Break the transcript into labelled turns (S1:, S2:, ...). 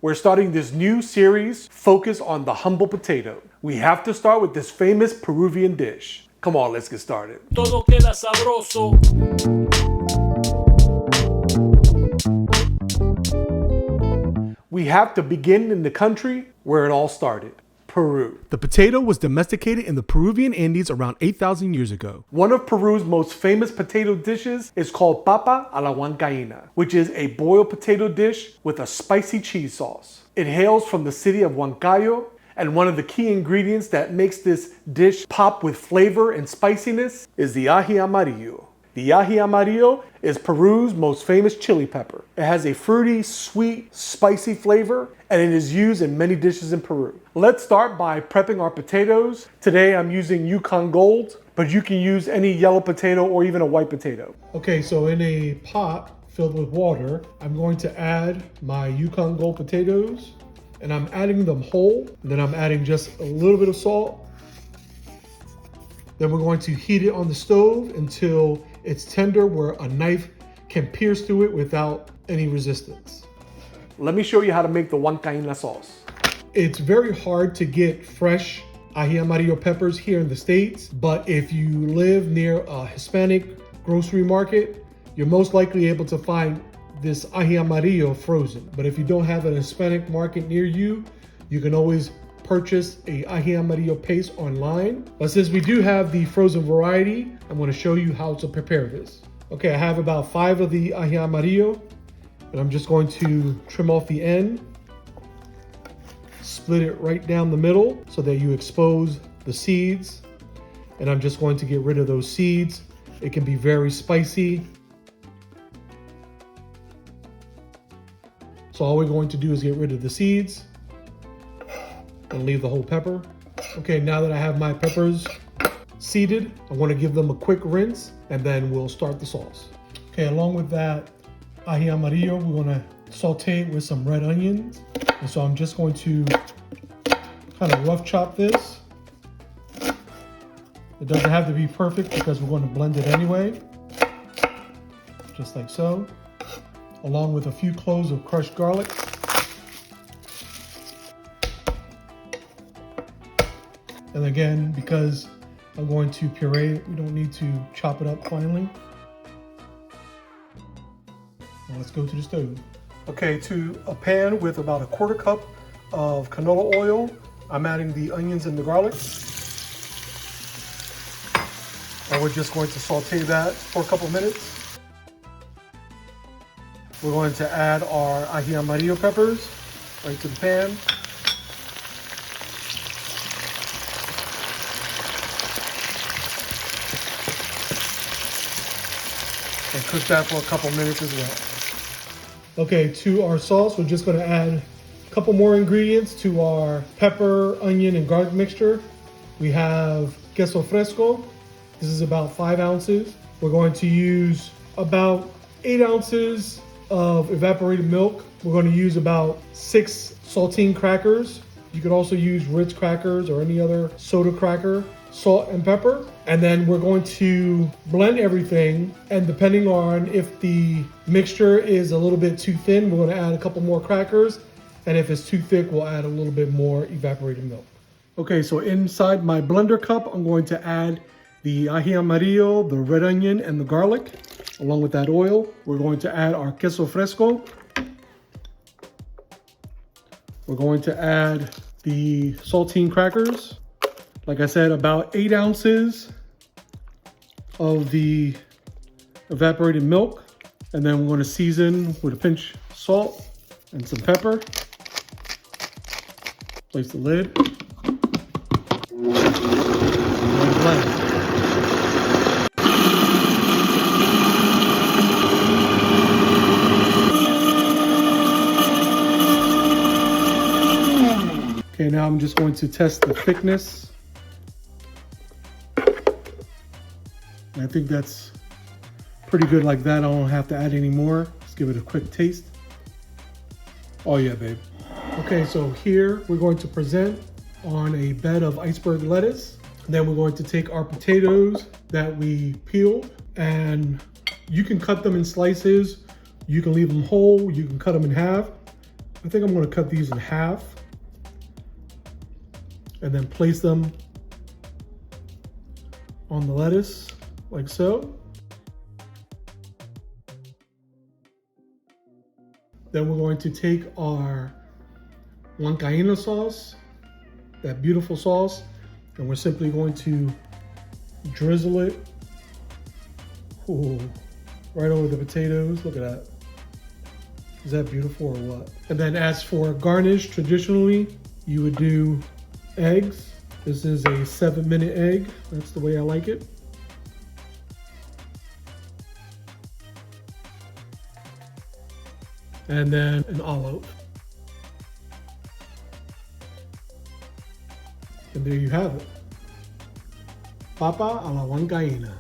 S1: we're starting this new series focused on the humble potato. We have to start with this famous Peruvian dish. Come on, let's get started.
S2: Todo queda sabroso.
S1: We have to begin in the country where it all started, Peru. The potato was domesticated in the Peruvian Andes around 8,000 years ago. One of Peru's most famous potato dishes is called papa a la Huancaina, which is a boiled potato dish with a spicy cheese sauce. It hails from the city of Huancayo, and one of the key ingredients that makes this dish pop with flavor and spiciness is the ají amarillo. The ají amarillo is Peru's most famous chili pepper. It has a fruity, sweet, spicy flavor, and it is used in many dishes in Peru. Let's start by prepping our potatoes. Today I'm using Yukon Gold, but you can use any yellow potato or even a white potato. Okay, so in a pot filled with water, I'm going to add my Yukon Gold potatoes, and I'm adding them whole. And then I'm adding just a little bit of salt. Then we're going to heat it on the stove until it's tender where a knife can pierce through it without any resistance. Let me show you how to make the Huancaina sauce. It's very hard to get fresh ají amarillo peppers here in the States, but if you live near a Hispanic grocery market, you're most likely able to find this ají amarillo frozen. But if you don't have an Hispanic market near you, you can always purchase a ají amarillo paste online. But since we do have the frozen variety, I'm going to show you how to prepare this. Okay, I have about 5 of the ají amarillo, and I'm just going to trim off the end, split it right down the middle so that you expose the seeds. And I'm just going to get rid of those seeds. It can be very spicy. So all we're going to do is get rid of the seeds and leave the whole pepper. Okay, now that I have my peppers seeded, I want to give them a quick rinse, and then we'll start the sauce. Okay, along with that ají amarillo, we're going to saute it with some red onions. And so I'm just going to kind of rough chop this. It doesn't have to be perfect because we're going to blend it anyway. Just like so. Along with a few cloves of crushed garlic. And again, because I'm going to puree it, we don't need to chop it up finely. Now let's go to the stove. Okay, to a pan with about a 1/4 cup of canola oil, I'm adding the onions and the garlic. And we're just going to saute that for a couple minutes. We're going to add our ají amarillo peppers right to the pan. And cook that for a couple minutes as well. Okay, to our sauce, we're just going to add a couple more ingredients to our pepper, onion, and garlic mixture. We have queso fresco. This is about 5 ounces. We're going to use about 8 ounces of evaporated milk. We're going to use about 6 saltine crackers. You could also use Ritz crackers or any other soda cracker, salt and pepper. And then we're going to blend everything. And depending on if the mixture is a little bit too thin, we're going to add a couple more crackers. And if it's too thick, we'll add a little bit more evaporated milk. Okay, so inside my blender cup, I'm going to add the ají amarillo, the red onion, and the garlic. Along with that oil, we're going to add our queso fresco. We're going to add the saltine crackers. Like I said, about 8 ounces of the evaporated milk. And then we're going to season with a pinch of salt and some pepper. Place the lid. And blend. Okay, now I'm just going to test the thickness. I think that's pretty good like that. I don't have to add any more. Let's give it a quick taste. Oh yeah, babe. Okay, so here we're going to present on a bed of iceberg lettuce. Then we're going to take our potatoes that we peeled, and you can cut them in slices. You can leave them whole. You can cut them in half. I think I'm gonna cut these in half and then place them on the lettuce like so. Then we're going to take our Huancaina sauce, that beautiful sauce, and we're simply going to drizzle it right over the potatoes. Look at that. Is that beautiful or what? And then as for garnish, traditionally, you would do eggs. This is a 7-minute egg. That's the way I like it. And then an olive. And there you have it. Papa a la Huancaina.